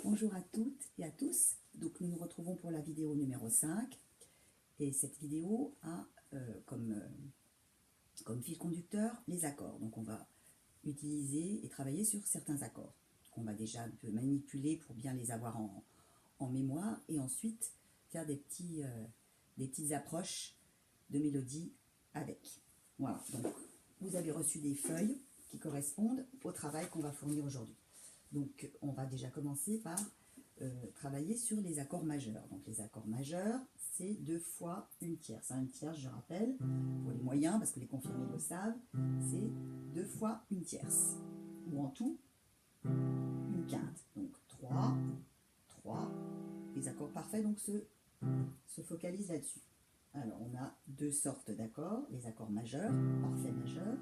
Bonjour à toutes et à tous. Donc nous nous retrouvons pour la vidéo numéro 5 et cette vidéo a comme fil conducteur les accords. Donc on va utiliser et travailler sur certains accords qu'on va déjà un peu manipuler pour bien les avoir en mémoire et ensuite faire des petites approches de mélodie avec. Voilà, donc vous avez reçu des feuilles qui correspondent au travail qu'on va fournir aujourd'hui. Donc on va déjà commencer par travailler sur les accords majeurs. Donc les accords majeurs, c'est 2 fois une tierce. Une tierce, je rappelle, pour les moyens, parce que les confirmés le savent, c'est 2 fois une tierce. Ou en tout, une quinte. Donc 3, 3. Les accords parfaits donc se focalisent là-dessus. Alors on a 2 sortes d'accords, les accords majeurs, parfaits majeurs,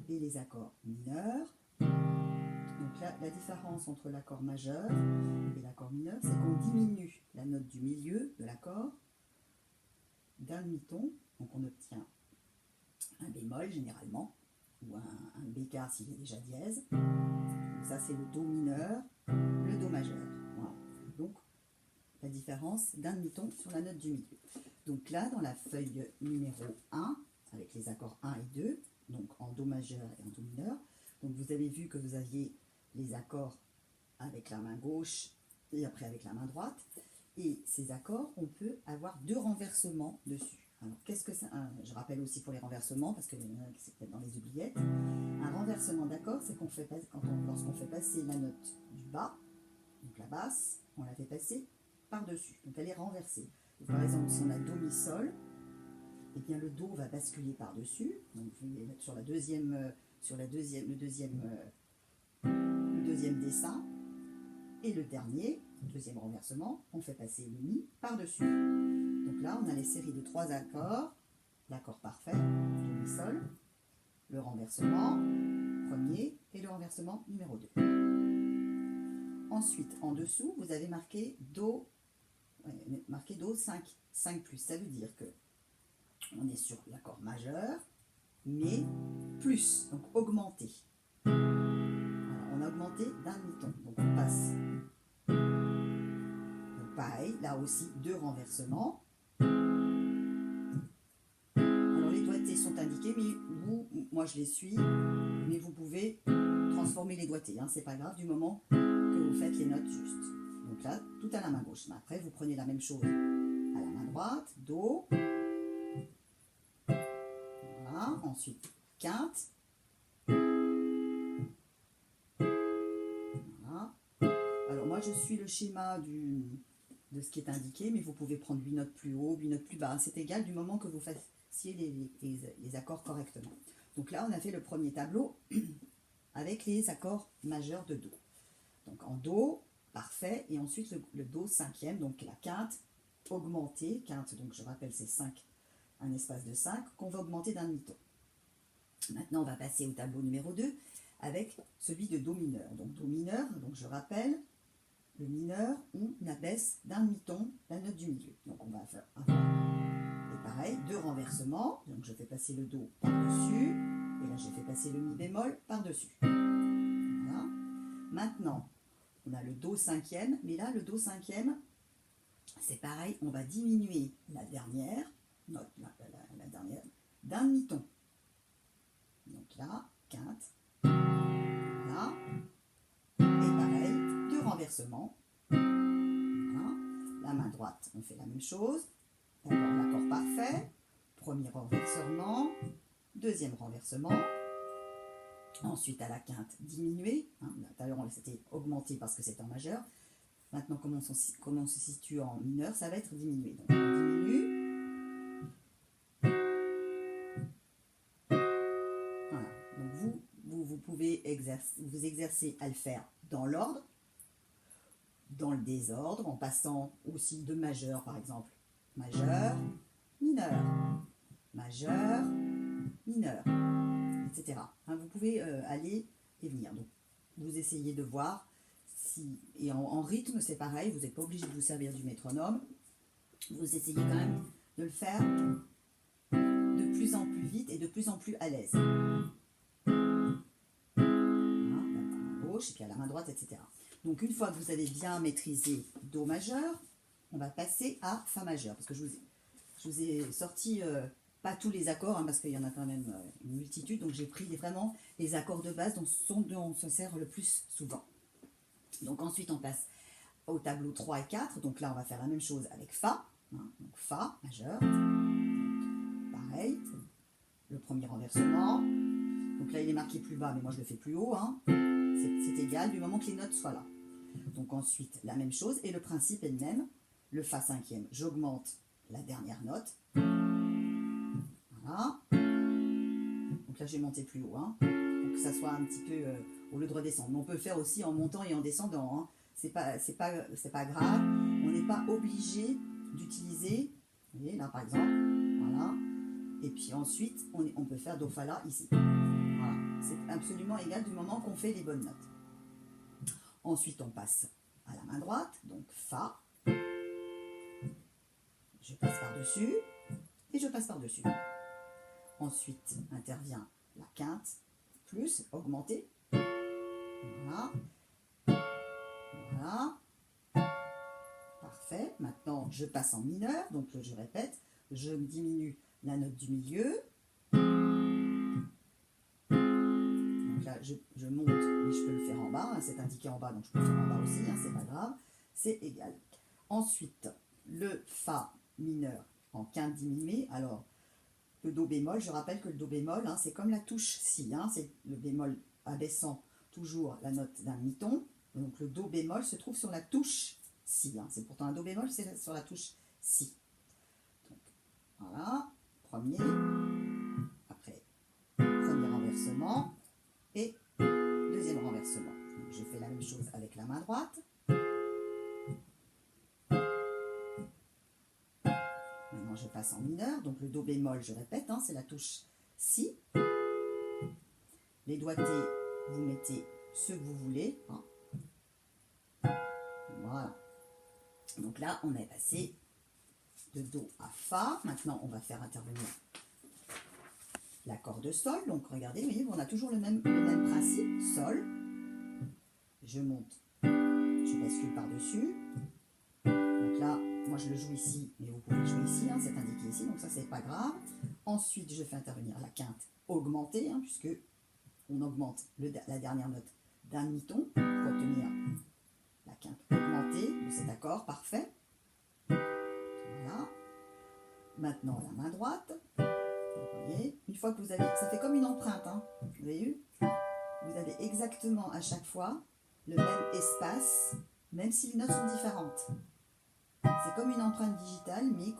et les accords mineurs. Donc la différence entre l'accord majeur et l'accord mineur, c'est qu'on diminue la note du milieu de l'accord d'un demi-ton. Donc on obtient un bémol généralement, ou un bécard s'il est déjà dièse. Donc ça c'est le do mineur, le do majeur. Voilà. Donc la différence d'un demi-ton sur la note du milieu. Donc là, dans la feuille numéro 1, avec les accords 1 et 2, donc en do majeur et en do mineur, donc vous avez vu que vous aviez les accords avec la main gauche et après avec la main droite. Et ces accords, on peut avoir 2 renversements dessus. Alors, qu'est-ce que c'est? Je rappelle aussi pour les renversements, parce que c'est peut-être dans les oubliettes. Un renversement d'accord, c'est lorsqu'on fait passer la note du bas, donc la basse, on la fait passer par-dessus. Donc, elle est renversée. Donc, par exemple, si on a do, mi, sol, eh bien, le do va basculer par-dessus. Donc, vous allez mettre sur le deuxième dessin, et le dernier, deuxième renversement, on fait passer le mi par-dessus. Donc là, on a les séries de 3 accords, l'accord parfait, do, mi, sol, le renversement, premier, et le renversement numéro 2. Ensuite, en dessous, vous avez marqué do 5 plus. Ça veut dire que on est sur l'accord majeur, mais plus, donc augmenté. On a augmenté d'un demi-ton, donc on passe. Donc pareil, là aussi 2 renversements. Alors les doigtés sont indiqués, mais moi je les suis, mais vous pouvez transformer les doigtés, hein, c'est pas grave du moment que vous faites les notes justes. Donc là, tout à la main gauche. Mais après, vous prenez la même chose à la main droite, do. Voilà, ensuite quinte. Alors moi je suis le schéma de ce qui est indiqué, mais vous pouvez prendre 8 notes plus haut, 8 notes plus bas, c'est égal du moment que vous fassiez les accords correctement. Donc là on a fait le premier tableau avec les accords majeurs de do. Donc en do, parfait, et ensuite le do cinquième, donc la quinte augmentée, quinte donc je rappelle c'est 5, un espace de 5, qu'on va augmenter d'un demi-ton. Maintenant on va passer au tableau numéro 2, avec celui de do mineur. Donc do mineur, donc je rappelle, le mineur, on abaisse d'un demi-ton la note du milieu. Donc on va faire et pareil, 2 renversements. Donc je fais passer le do par-dessus, et là je fais passer le mi bémol par-dessus. Voilà. Maintenant, on a le do cinquième, mais là le do cinquième, c'est pareil, on va diminuer la dernière note, la dernière, d'un demi-ton. Donc là, quinte. Voilà. Et pareil, 2 renversements. Voilà. La main droite, on fait la même chose. D'abord l'accord parfait, premier renversement, deuxième renversement. Ensuite à la quinte, diminuer. Hein, tout à l'heure c'était augmenté parce que c'était en majeur. Maintenant, comment on se situe en mineur, ça va être diminué. Donc on diminue. Voilà. Donc vous pouvez vous exercer à le faire dans l'ordre, dans le désordre, en passant aussi de majeur, par exemple. Majeur, mineur, majeur, mineur, etc. Hein, vous pouvez aller et venir. Donc, vous essayez de voir si... Et en rythme, c'est pareil, vous n'êtes pas obligé de vous servir du métronome. Vous essayez quand même de le faire de plus en plus vite et de plus en plus à l'aise. Hein, la main gauche et puis à la main droite, etc. Donc une fois que vous avez bien maîtrisé Do majeur, on va passer à Fa majeur. Parce que je vous ai sorti pas tous les accords, hein, parce qu'il y en a quand même une multitude. Donc j'ai pris vraiment les accords de base dont on se sert le plus souvent. Donc ensuite on passe au tableau 3 et 4. Donc là on va faire la même chose avec Fa. Hein, donc Fa majeur. Donc, pareil. Le premier renversement. Donc là il est marqué plus bas, mais moi je le fais plus haut. Hein. C'est égal du moment que les notes soient là. Donc ensuite la même chose et le principe est le même. Le Fa cinquième, j'augmente la dernière note. Voilà. Donc là j'ai monté plus haut, hein, pour que ça soit un petit peu au lieu de redescendre. Mais on peut le faire aussi en montant et en descendant. Hein. C'est pas grave. On n'est pas obligé d'utiliser. Vous voyez là par exemple. Voilà. Et puis ensuite on peut faire Do Fa La ici. Voilà. C'est absolument égal du moment qu'on fait les bonnes notes. Ensuite on passe à la main droite. Donc Fa. Je passe par-dessus et je passe par-dessus. Ensuite intervient la quinte, plus, augmentée. Voilà. Voilà. Parfait. Maintenant, je passe en mineur. Donc, je répète, je diminue la note du milieu. Donc là, je monte, mais je peux le faire en bas. Hein, c'est indiqué en bas, donc je peux le faire en bas aussi. Hein, c'est pas grave. C'est égal. Ensuite, le Fa mineur en quinte diminuée. Alors, le Do bémol, je rappelle que le Do bémol, hein, c'est comme la touche Si. Hein, c'est le bémol abaissant toujours la note d'un demi-ton. Donc, le Do bémol se trouve sur la touche Si. Hein, c'est pourtant un Do bémol, c'est sur la touche Si. Donc, voilà. Premier. Après, premier renversement. Et deuxième renversement. Donc, je fais la même chose avec la main droite. Maintenant, je passe en mineur. Donc, le Do bémol, je répète, hein, c'est la touche Si. Les doigtés, vous mettez ceux que vous voulez. Hein. Voilà. Donc là, on est passé de Do à Fa. Maintenant, on va faire intervenir l'accord de Sol. Donc, regardez, vous voyez, on a toujours le même principe. Sol. Je monte. Je bascule par-dessus. Donc là, moi, je le joue ici, mais vous pouvez le jouer ici. Hein, c'est indiqué ici, donc ça, c'est pas grave. Ensuite, je fais intervenir la quinte augmentée, hein, puisque on augmente la dernière note d'un demi-ton pour obtenir la quinte augmentée de cet accord. Parfait. Voilà. Maintenant, la main droite. Vous voyez, une fois que vous avez... Ça fait comme une empreinte. Hein, vous avez vu? Vous avez exactement à chaque fois le même espace, même si les notes sont différentes. C'est comme une empreinte digitale, mais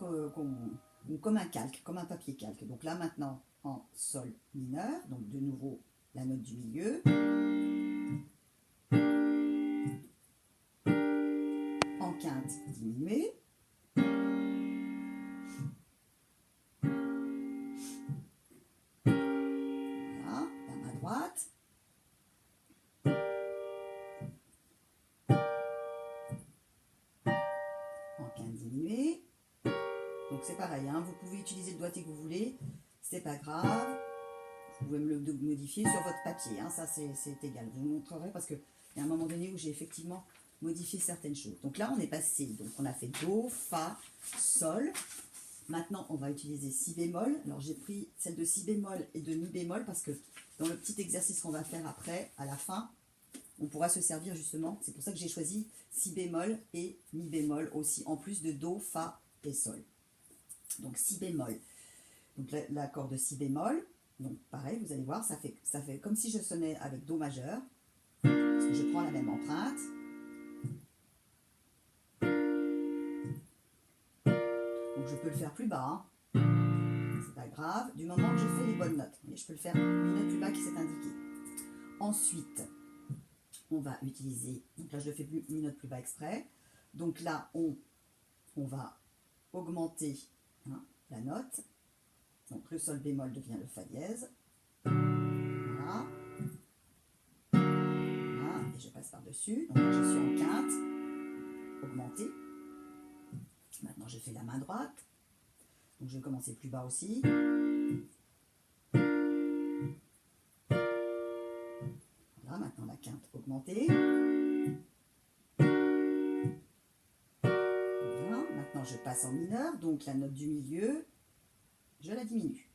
comme un calque, comme un papier calque. Donc là, maintenant, en Sol mineur, donc de nouveau la note du milieu. En quinte diminuée. Voilà, la main droite. En quinte diminuée. Donc c'est pareil, hein, vous pouvez utiliser le doigté que vous voulez, c'est pas grave. Vous pouvez me le modifier sur votre papier, hein, ça c'est égal. Je vous montrerai parce qu'il y a un moment donné où j'ai effectivement modifié certaines choses. Donc là on est passé, donc on a fait Do, Fa, Sol. Maintenant on va utiliser Si bémol. Alors j'ai pris celle de Si bémol et de Mi bémol parce que dans le petit exercice qu'on va faire après, à la fin, on pourra se servir justement. C'est pour ça que j'ai choisi Si bémol et Mi bémol aussi, en plus de Do, Fa et Sol. Donc Si bémol. Donc l'accord de Si bémol. Donc pareil, vous allez voir, ça fait comme si je sonnais avec Do majeur, parce que je prends la même empreinte. Donc je peux le faire plus bas, hein. C'est pas grave, du moment que je fais les bonnes notes. Et je peux le faire une note plus bas qui s'est indiquée. Ensuite, on va utiliser, donc là je le fais une note plus bas exprès. Donc là, on va augmenter, hein, la note. Donc le Sol bémol devient le Fa dièse. Voilà. Voilà. Et je passe par-dessus. Donc là, je suis en quinte. Augmentée. Maintenant, je fais la main droite. Donc je vais commencer plus bas aussi. Voilà, maintenant la quinte augmentée. passe en mineur, donc la note du milieu, je la diminue.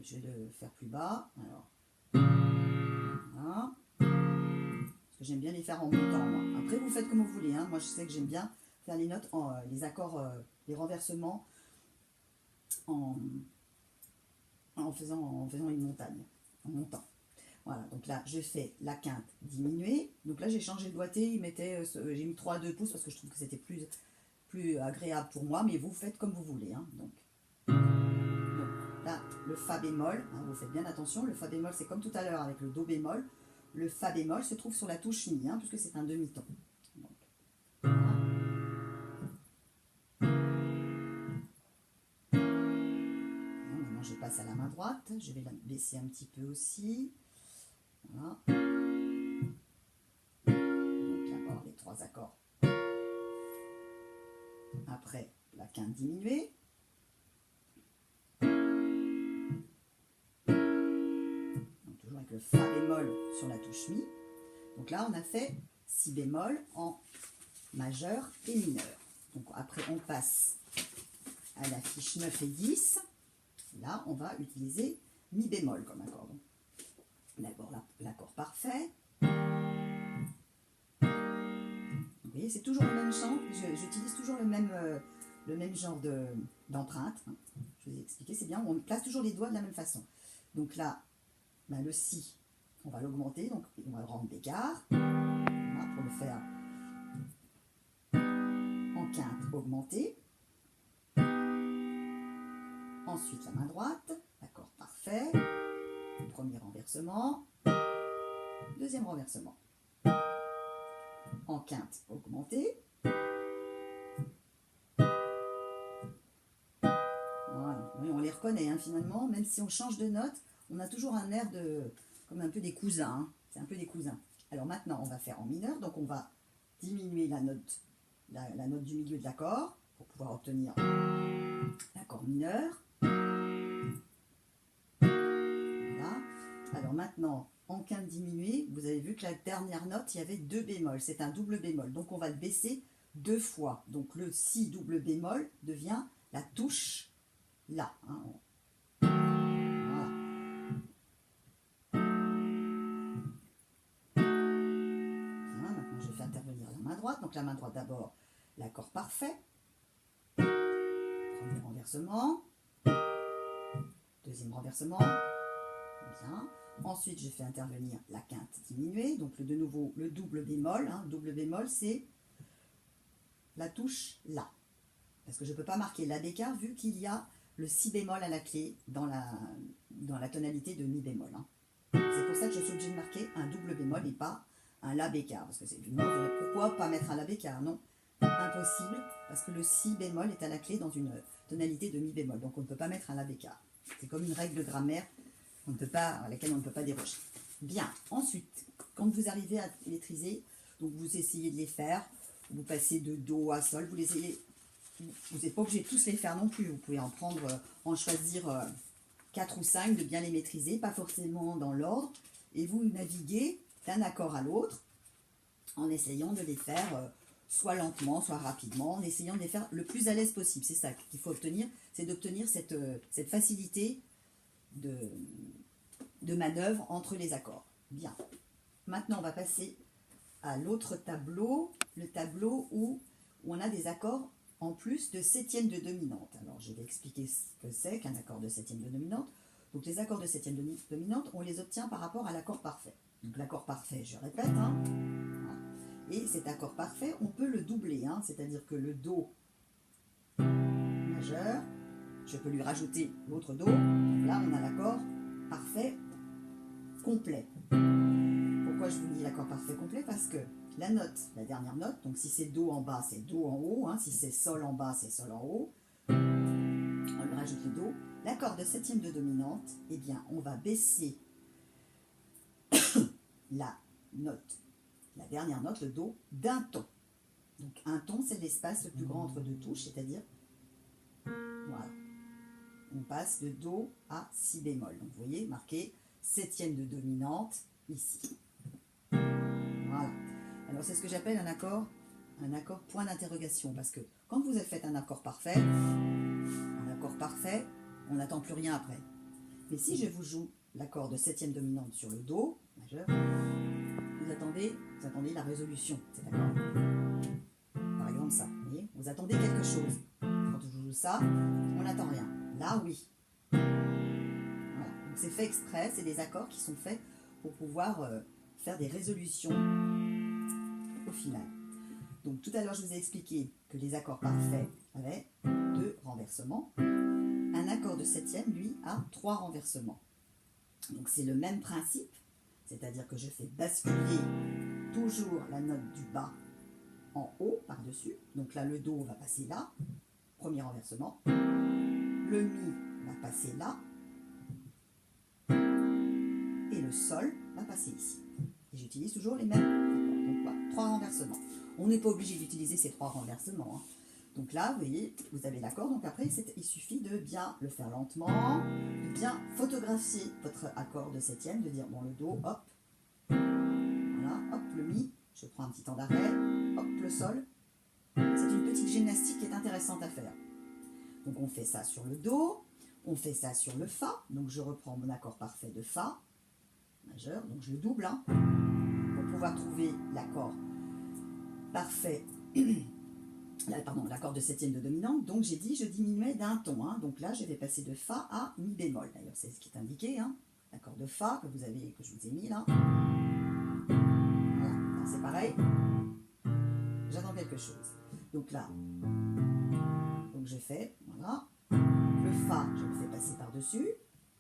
Je vais le faire plus bas. Alors, voilà. Parce que j'aime bien les faire en montant, moi. Après, vous faites comme vous voulez. Hein. Moi, je sais que j'aime bien faire les notes, les accords, les renversements en faisant une montagne, en montant. Voilà, donc là, je fais la quinte diminuée. Donc là, j'ai changé le doigté. J'ai mis 3 à 2 pouces parce que je trouve que c'était plus agréable pour moi. Mais vous faites comme vous voulez. Hein. Donc là, le fa bémol, hein, vous faites bien attention. Le fa bémol, c'est comme tout à l'heure avec le do bémol. Le fa bémol se trouve sur la touche mi, hein, puisque c'est un demi-ton. Voilà. Maintenant, je passe à la main droite. Je vais la baisser un petit peu aussi. Voilà. Donc là, les 3 accords. Après, la quinte diminuée. Donc toujours avec le fa bémol sur la touche mi. Donc là, on a fait si bémol en majeur et mineur. Donc après, on passe à la fiche 9 et 10. Là, on va utiliser mi bémol comme accord. D'abord l'accord parfait. Vous voyez, c'est toujours le même chant. J'utilise toujours le même genre d'empreinte. Je vous ai expliqué, c'est bien. On place toujours les doigts de la même façon. Donc là, le si, on va l'augmenter. Donc on va le rendre d'écart. Voilà, pour le faire en quinte augmentée. Ensuite, la main droite, l'accord parfait. Premier renversement. Deuxième renversement. En quinte augmentée. Voilà. Oui, on les reconnaît hein, finalement, même si on change de note, on a toujours un air comme un peu des cousins. Hein. C'est un peu des cousins. Alors maintenant, on va faire en mineur, donc on va diminuer la note du milieu de l'accord pour pouvoir obtenir l'accord mineur. Voilà. Alors maintenant, en quinte diminuée, vous avez vu que la dernière note, il y avait 2 bémols. C'est un double bémol. Donc on va le baisser 2 fois. Donc le si double bémol devient la touche là. Hein. Voilà. Bien, maintenant je fais intervenir la main droite. Donc la main droite d'abord, l'accord parfait. Premier renversement. Deuxième renversement. Bien. Ensuite, je fais intervenir la quinte diminuée, donc de nouveau le double bémol. Hein. Double bémol, c'est la touche là. Parce que je ne peux pas marquer la bécard vu qu'il y a le si bémol à la clé dans la tonalité de mi bémol. Hein. C'est pour ça que je suis obligée de marquer un double bémol et pas un la bécard. Parce que pourquoi pas mettre un la bécard? Non, impossible, parce que le si bémol est à la clé dans une tonalité de mi bémol. Donc on ne peut pas mettre un la bécard. C'est comme une règle de grammaire à laquelle on ne peut pas déroger. Bien, ensuite, quand vous arrivez à maîtriser, donc vous essayez de les faire, vous passez de do à sol, vous n'êtes pas obligé de tous les faire non plus, vous pouvez en choisir 4 ou 5, de bien les maîtriser, pas forcément dans l'ordre, et vous naviguez d'un accord à l'autre, en essayant de les faire soit lentement, soit rapidement, en essayant de les faire le plus à l'aise possible. C'est ça qu'il faut obtenir, c'est d'obtenir cette facilité de manœuvre entre les accords. Bien. Maintenant, on va passer à l'autre tableau, le tableau où on a des accords en plus de septième de dominante. Alors, je vais expliquer ce que c'est qu'un accord de septième de dominante. Donc, les accords de septième de dominante, on les obtient par rapport à l'accord parfait. Donc, l'accord parfait, je répète, hein, voilà. Et cet accord parfait, on peut le doubler, hein, c'est-à-dire que le do majeur, je peux lui rajouter l'autre do. Donc là, on a l'accord parfait complet. Pourquoi je vous dis l'accord parfait complet? Parce que la dernière note, donc si c'est do en bas, c'est do en haut. Hein, si c'est sol en bas, c'est sol en haut. On lui rajoute le do. L'accord de septième de dominante, eh bien, on va baisser la dernière note, le do, d'un ton. Donc un ton, c'est l'espace le plus grand entre deux touches, c'est-à-dire, voilà. On passe de do à si bémol. Donc vous voyez, marqué septième de dominante ici. Voilà. Alors c'est ce que j'appelle un accord un accord point d'interrogation, parce que quand vous avez fait un accord parfait, on n'attend plus rien après. Mais si je vous joue l'accord de septième dominante sur le Do majeur, vous attendez la résolution, c'est d'accord? Par exemple ça, vous voyez, vous attendez quelque chose. Quand je joue ça, on n'attend rien. Là, oui. Voilà. Donc c'est fait exprès, c'est des accords qui sont faits pour pouvoir faire des résolutions au final. Donc tout à l'heure, je vous ai expliqué que les accords parfaits avaient 2 renversements. Un accord de septième, lui, a 3 renversements. Donc c'est le même principe, c'est-à-dire que je fais basculer toujours la note du bas en haut, par-dessus. Donc là, le Do va passer là, premier renversement. Le Mi va passer là. Et le Sol va passer ici. Et j'utilise toujours les mêmes accords. Donc voilà, 3 renversements. On n'est pas obligé d'utiliser ces 3 renversements, hein. Donc là, vous voyez, vous avez l'accord. Donc après, il suffit de bien le faire lentement, de bien photographier votre accord de septième, de dire, bon, le Do, hop. Voilà, hop, le Mi, je prends un petit temps d'arrêt, hop, le Sol. C'est une petite gymnastique qui est intéressante à faire. Donc on fait ça sur le Do, on fait ça sur le Fa. Donc je reprends mon accord parfait de Fa majeur, donc je le double, hein, pour pouvoir trouver l'accord parfait. L'accord de septième de dominante, donc j'ai dit je diminuais d'un ton, hein. Donc là je vais passer de Fa à Mi bémol, d'ailleurs c'est ce qui est indiqué, hein. L'accord de Fa que je vous ai mis là. Voilà, c'est pareil, j'attends quelque chose. Donc là, donc je fais, voilà, le Fa je le fais passer par-dessus,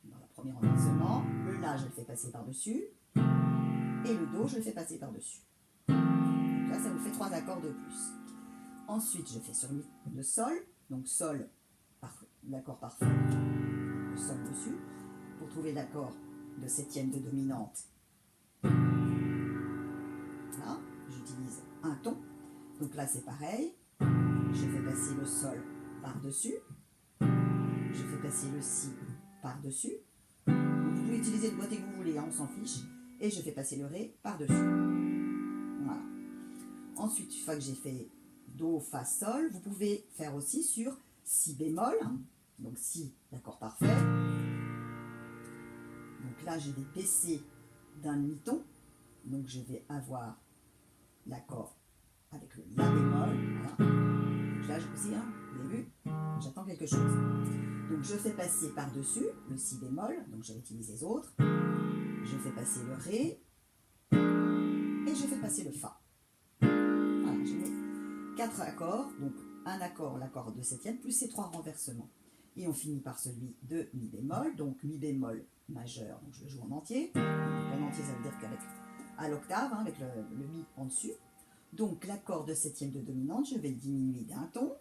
dans le premier renversement, le La je le fais passer par-dessus, et le Do je le fais passer par-dessus. Donc là ça vous fait 3 accords de plus. Ensuite, je fais sur le Sol, donc Sol, l'accord parfait, le Sol dessus, pour trouver l'accord de septième de dominante. Là, j'utilise un ton, donc là c'est pareil, je fais passer le Sol par-dessus, je fais passer le Si par-dessus, vous pouvez utiliser le boîtier que vous voulez, hein, on s'en fiche, et je fais passer le Ré par-dessus. Voilà. Ensuite, une fois que j'ai fait Do, Fa, Sol, vous pouvez faire aussi sur Si bémol, hein. Donc Si, l'accord parfait. Donc là, je vais baisser d'un demi-ton, donc je vais avoir l'accord avec le La bémol, voilà. Donc là, aussi, hein, vous avez vu, j'attends quelque chose. Donc je fais passer par-dessus le Si bémol, donc je vais utiliser les autres. Je fais passer le Ré, et je fais passer le Fa. Voilà, je mets 4 accords, donc un accord, l'accord de septième, plus ces 3 renversements. Et on finit par celui de Mi bémol, donc Mi bémol majeur, donc je le joue en entier. Donc en entier, ça veut dire qu'avec à l'octave, hein, avec le Mi en dessus. Donc l'accord de septième de dominante, je vais le diminuer d'un ton.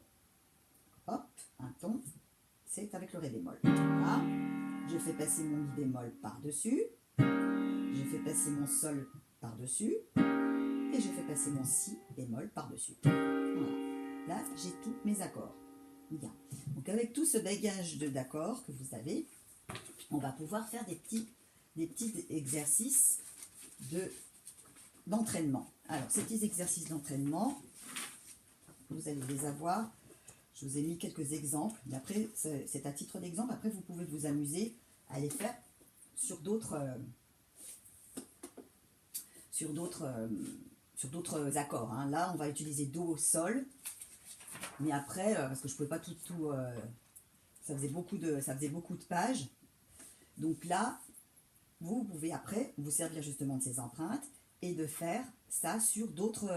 Hop, un ton, c'est avec le Ré bémol. Voilà. Je fais passer mon Mi bémol par-dessus. Je fais passer mon Sol par-dessus. Et je fais passer mon Si bémol par-dessus. Voilà. Là, j'ai tous mes accords. Bien. Donc, avec tout ce bagage d'accords que vous avez, on va pouvoir faire des petits exercices d'entraînement. Alors, ces petits exercices d'entraînement, vous allez les avoir. Je vous ai mis quelques exemples. Mais après, c'est à titre d'exemple. Après, vous pouvez vous amuser à les faire sur d'autres accords, hein. Là, on va utiliser Do, Sol. Mais après, parce que je ne pouvais pas tout ça faisait beaucoup de pages. Donc là, vous pouvez après vous servir justement de ces empreintes et de faire ça sur d'autres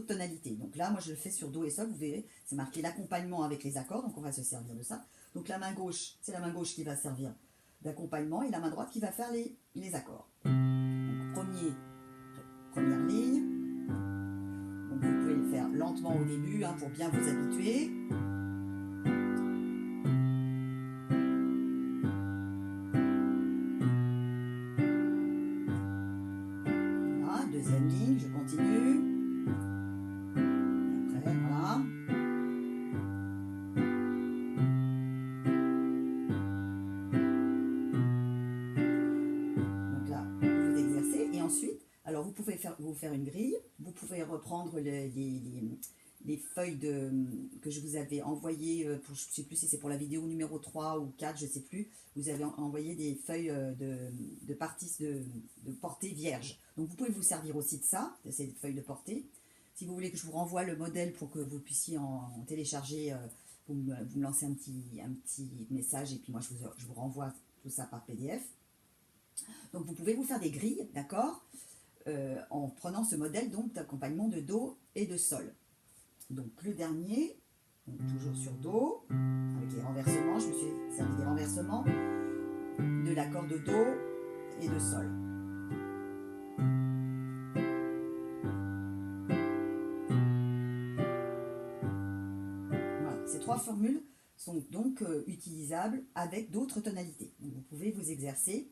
tonalités. Donc là, moi, je le fais sur Do et Sol. Vous verrez, c'est marqué l'accompagnement avec les accords. Donc on va se servir de ça. Donc la main gauche, c'est la main gauche qui va servir d'accompagnement et la main droite qui va faire les accords. Donc première ligne. Donc vous pouvez le faire lentement au début, hein, pour bien vous habituer. Voilà, deuxième ligne, je continue. Après, voilà. Donc là, vous exercez et ensuite, alors vous pouvez vous faire une grille. Vous pouvez reprendre les feuilles que je vous avais envoyées, je ne sais plus si c'est pour la vidéo numéro 3 ou 4, je ne sais plus. Vous avez envoyé des feuilles de parties de portée vierge. Donc vous pouvez vous servir aussi de ça, de ces feuilles de portée. Si vous voulez que je vous renvoie le modèle pour que vous puissiez en télécharger, vous me lancez un petit message et puis moi je vous renvoie tout ça par PDF. Donc vous pouvez vous faire des grilles, d'accord, en prenant ce modèle donc d'accompagnement de Do et de Sol. Donc le dernier, donc toujours sur Do, avec les renversements, je me suis servi des renversements, de l'accord de Do et de Sol. Voilà, ces 3 formules sont donc utilisables avec d'autres tonalités. Donc vous pouvez vous exercer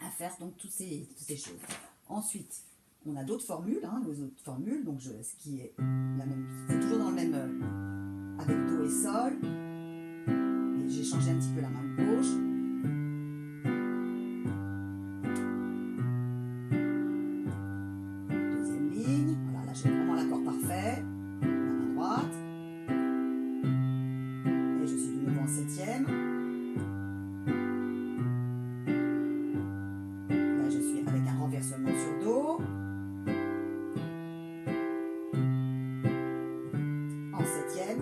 à faire donc toutes ces choses. Ensuite, on a d'autres formules, nos autres formules, donc ce qui est la même, c'est toujours dans le même avec Do et Sol. Et j'ai changé un petit peu la main gauche. Deuxième ligne, voilà, là j'ai vraiment l'accord parfait. La main droite. Et je suis de nouveau en 7e. Là je suis avec un renversement sur Do. En 7e.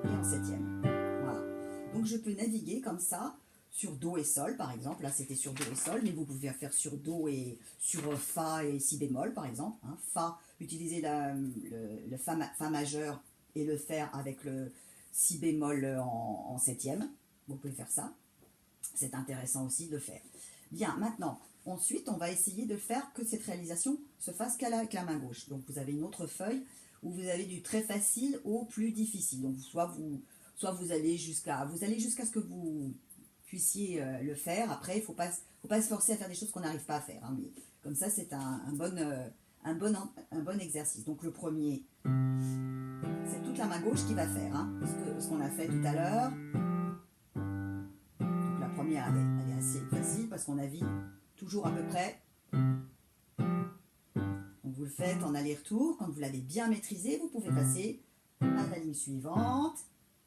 Et en 7e. Voilà. Donc je peux naviguer comme ça sur Do et Sol par exemple. Là c'était sur Do et Sol, mais vous pouvez faire sur Do et sur Fa et Si bémol par exemple. Fa, utiliser le Fa majeur et le faire avec le Si bémol en 7e. Vous pouvez faire ça. C'est intéressant aussi de le faire. Bien, maintenant, ensuite on va essayer de faire que cette réalisation se fasse qu'avec la main gauche. Donc vous avez une autre feuille où vous avez du très facile au plus difficile. Donc soit vous allez jusqu'à ce que vous puissiez le faire. Après, il ne faut pas se forcer à faire des choses qu'on n'arrive pas à faire. Mais comme ça, c'est un bon exercice. Donc le premier, c'est toute la main gauche qui va faire. Ce qu'on a fait tout à l'heure. Donc la première, elle est assez facile parce qu'on navigue toujours à peu près. Donc vous le faites en aller-retour. Quand vous l'avez bien maîtrisé, vous pouvez passer à la ligne suivante.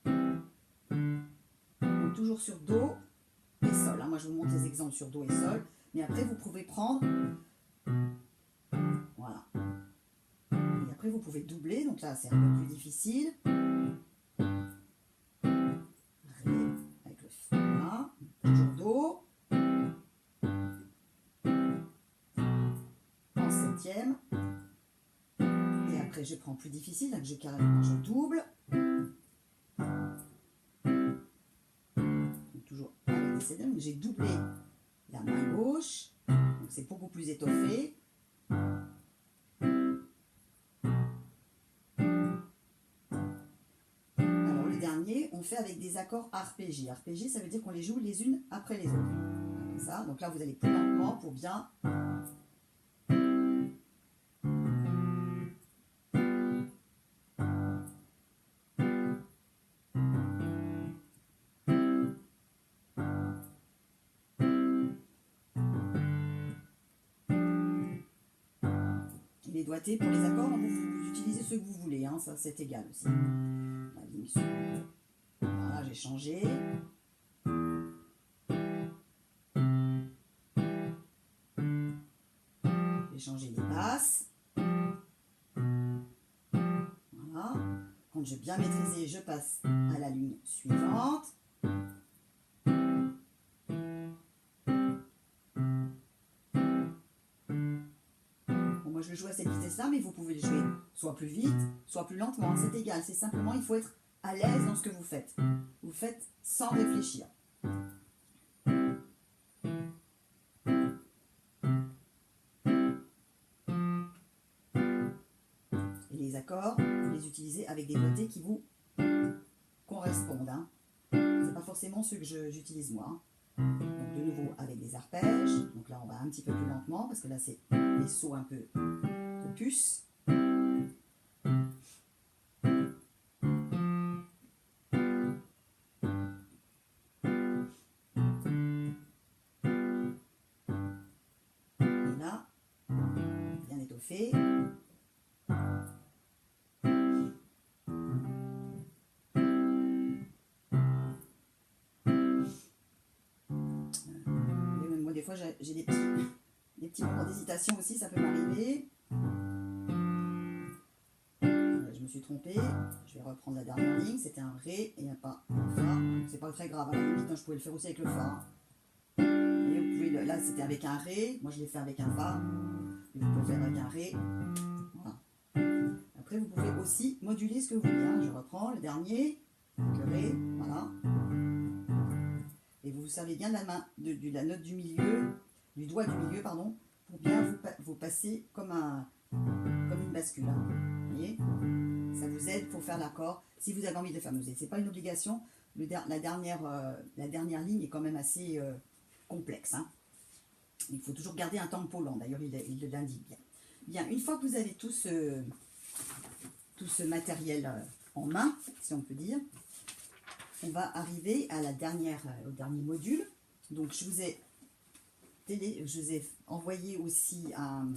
Donc toujours sur Do et Sol. Moi je vous montre les exemples sur Do et Sol. Mais après vous pouvez prendre. Voilà. Et après vous pouvez doubler. Donc là c'est un peu plus difficile. Avec le Fa. Toujours Do. En 7e. Et après je prends plus difficile. Donc je double. Donc toujours avec des 7e. J'ai doublé la main gauche. Donc c'est beaucoup plus étoffé. Alors le dernier, on fait avec des accords arpégés. Arpégés, ça veut dire qu'on les joue les unes après les autres. Comme ça. Donc là, vous allez plus lentement pour bien. Les doigtés pour les accords, vous utilisez ceux que vous voulez, ça c'est égal aussi. La ligne suivante. Voilà, j'ai changé. J'ai changé les basses. Voilà. Quand j'ai bien maîtrisé, je passe à la ligne suivante. Je le joue à cette vitesse-là, mais vous pouvez le jouer soit plus vite, soit plus lentement. C'est égal, c'est simplement, il faut être à l'aise dans ce que vous faites. Vous faites sans réfléchir. Et les accords, vous les utilisez avec des doigtés qui vous correspondent. C'est pas forcément ceux que j'utilise moi. Donc de nouveau avec des arpèges. Donc là, on va un petit peu plus lentement, parce que là, c'est des sauts un peu de puce. Et là, fait. Moi, des fois, j'ai des petits moments d'hésitation aussi, ça peut m'arriver. Je me suis trompée. Je vais reprendre la dernière ligne. C'était un Ré et pas un Fa. C'est pas très grave. À la limite, je pouvais le faire aussi avec le Fa. Et vous pouvez, là, c'était avec un Ré. Moi, je l'ai fait avec un Fa. Et vous pouvez le faire avec un Ré. Voilà. Après, vous pouvez aussi moduler ce que vous voulez. Hein. Je reprends le dernier. Le Ré. Voilà. Et vous servez bien de la main, de la note du milieu, du doigt du milieu, pardon, pour bien vous passer comme une bascule. Hein. Vous voyez, ça vous aide pour faire l'accord. Si vous avez envie de le faire, c'est pas une obligation. La dernière ligne est quand même assez complexe. Hein. Il faut toujours garder un tempo lent. D'ailleurs, il l'indique bien. Bien, une fois que vous avez tout ce matériel en main, si on peut dire, on va arriver à au dernier module. Donc, je vous ai envoyé aussi un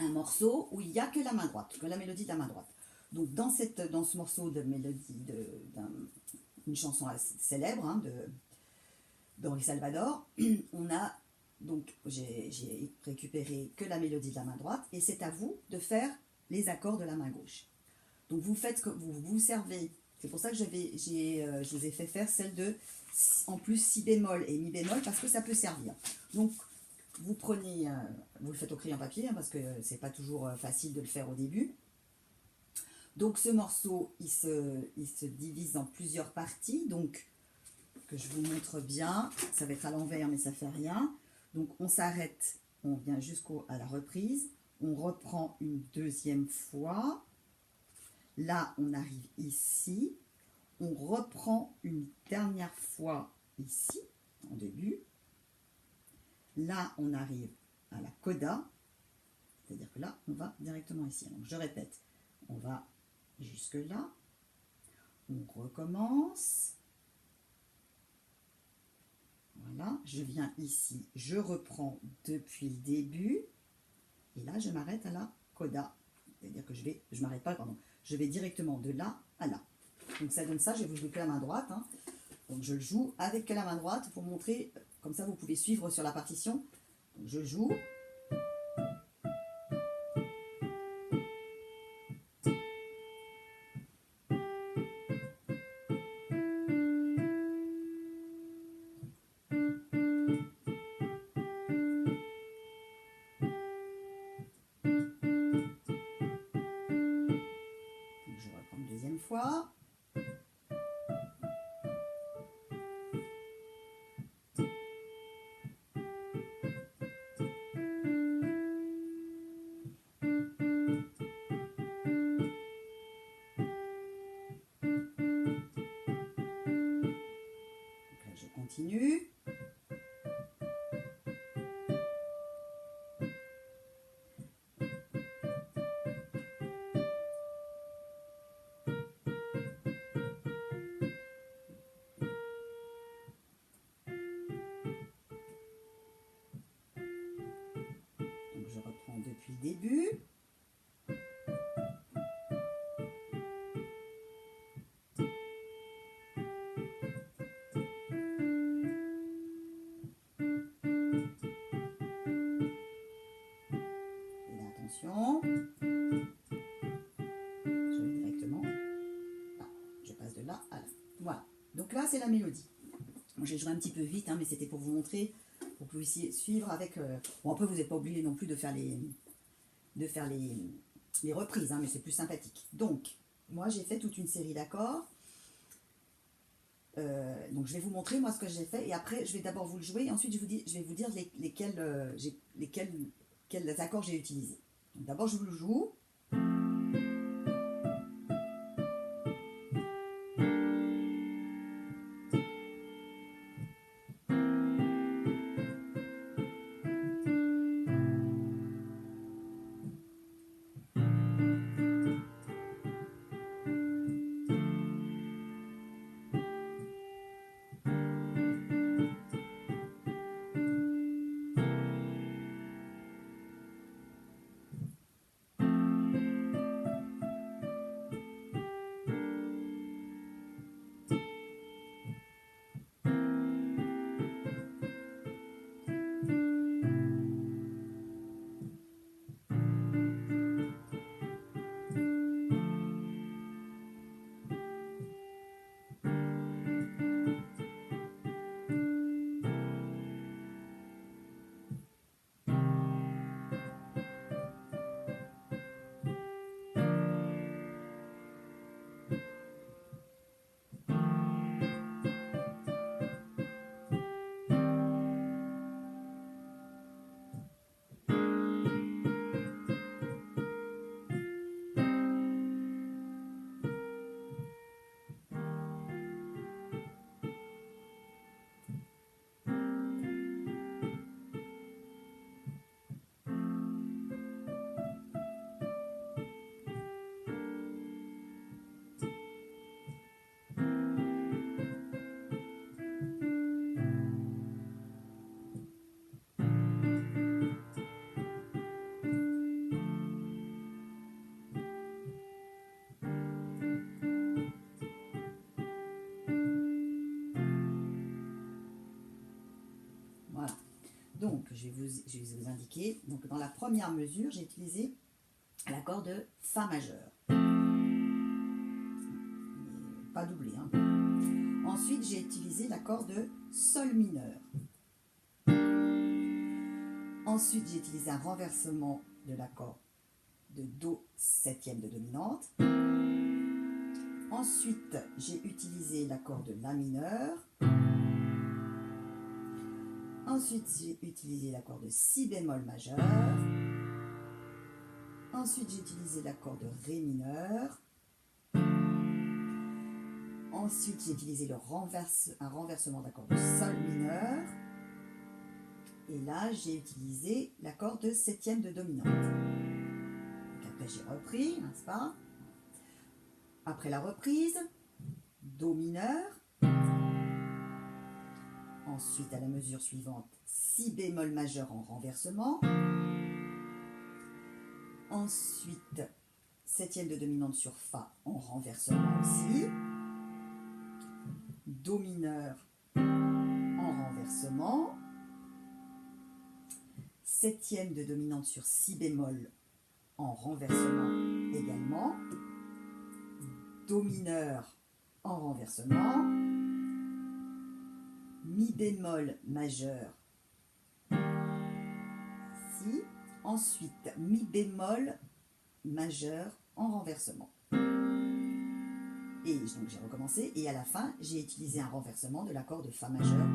morceau où il n'y a que la main droite, que la mélodie de la main droite. Donc, dans ce morceau de mélodie d'une chanson célèbre hein, d'Henri Salvador, j'ai récupéré que la mélodie de la main droite et c'est à vous de faire les accords de la main gauche. Donc, vous faites que vous servez. C'est pour ça que je vous ai fait faire celle de, en plus, si bémol et mi bémol, parce que ça peut servir. Donc, vous prenez, vous le faites au crayon papier, hein, parce que c'est pas toujours facile de le faire au début. Donc, ce morceau, il se divise en plusieurs parties, donc, que je vous montre bien. Ça va être à l'envers, mais ça fait rien. Donc, on s'arrête, on vient jusqu'à la reprise, on reprend une deuxième fois. Là, on arrive ici, on reprend une dernière fois ici, en début. Là, on arrive à la coda, c'est-à-dire que là, on va directement ici. Donc, je répète, on va jusque là, on recommence. Voilà, je viens ici, je reprends depuis le début, et là, je m'arrête à la coda. C'est-à-dire que je m'arrête pas, pardon. Je vais directement de là à là. Donc ça donne ça, je vais vous jouer que la main droite. Hein. Donc je le joue avec la main droite pour montrer, comme ça vous pouvez suivre sur la partition. Donc je joue. Donc je reprends une deuxième fois. Je continue. Donc je reprends depuis le début. Et là, attention. Je vais directement. Là, je passe de là à là. Voilà. Donc là, c'est la mélodie. Bon, j'ai joué un petit peu vite, hein, mais c'était pour vous montrer, pour que vous puissiez suivre avec... Bon, après, vous n'êtes pas obligé non plus de faire les reprises, hein, mais c'est plus sympathique. Donc, moi, j'ai fait toute une série d'accords. Donc, je vais vous montrer, moi, ce que j'ai fait. Et après, je vais d'abord vous le jouer. Et ensuite, je vais vous dire quels accords j'ai utilisés. D'abord, je vous le joue. je vais vous indiquer. Donc dans la première mesure, j'ai utilisé l'accord de Fa majeur. Pas doublé. Hein. Ensuite, j'ai utilisé l'accord de Sol mineur. Ensuite, j'ai utilisé un renversement de l'accord de Do septième de dominante. Ensuite, j'ai utilisé l'accord de La mineur. Ensuite, j'ai utilisé l'accord de Si bémol majeur. Ensuite, j'ai utilisé l'accord de Ré mineur. Ensuite, j'ai utilisé un renversement d'accord de Sol mineur. Et là, j'ai utilisé l'accord de septième de dominante. Donc après, j'ai repris, n'est-ce pas? Après la reprise, Do mineur. Ensuite, à la mesure suivante, Si bémol majeur en renversement. Ensuite, septième de dominante sur Fa en renversement aussi. Do mineur en renversement. Septième de dominante sur Si bémol en renversement également. Do mineur en renversement. Mi bémol majeur ici. Ensuite, Mi bémol majeur en renversement. Et donc j'ai recommencé. Et à la fin, j'ai utilisé un renversement de l'accord de Fa majeur.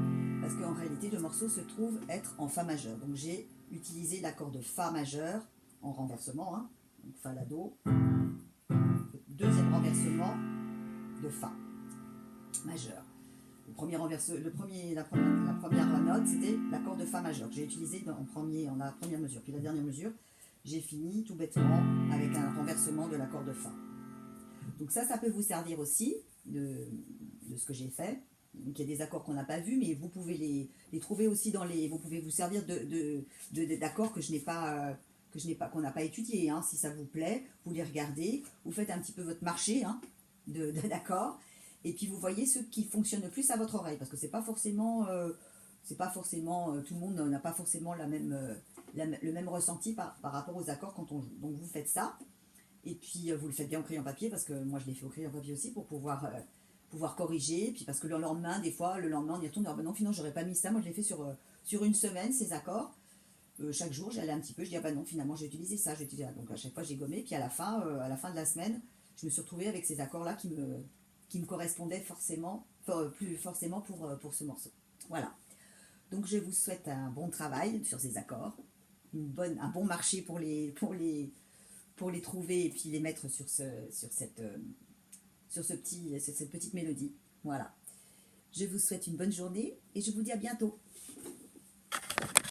Parce qu'en réalité, le morceau se trouve être en Fa majeur. Donc j'ai utilisé l'accord de Fa majeur en renversement. Hein. Donc Fa, La, Do. Deuxième renversement de Fa majeur. La première note, c'était l'accord de Fa majeur que j'ai utilisé en la première mesure. Puis la dernière mesure, j'ai fini tout bêtement avec un renversement de l'accord de Fa. Donc ça peut vous servir aussi de ce que j'ai fait. Donc il y a des accords qu'on n'a pas vus, mais vous pouvez les trouver aussi vous pouvez vous servir d'accords qu'on n'a pas étudiés. Hein. Si ça vous plaît, vous les regardez, vous faites un petit peu votre marché hein, d'accords. Et puis vous voyez ceux qui fonctionnent le plus à votre oreille, parce que c'est pas forcément tout le monde n'a pas forcément le même ressenti par rapport aux accords quand on joue. Donc vous faites ça, et puis vous le faites bien au crayon papier, parce que moi je l'ai fait au crayon papier aussi pour pouvoir corriger, puis parce que le lendemain on y retourne, ben non finalement j'aurais pas mis ça, moi je l'ai fait sur une semaine ces accords. Chaque jour j'allais un petit peu, je dis ah ben non finalement j'ai utilisé ça, donc à chaque fois j'ai gommé, puis à la fin de la semaine je me suis retrouvée avec ces accords là qui me correspondaient plus forcément pour ce morceau. Voilà. Donc je vous souhaite un bon travail sur ces accords, un bon marché pour les trouver et puis les mettre sur cette petite mélodie. Voilà. Je vous souhaite une bonne journée et je vous dis à bientôt.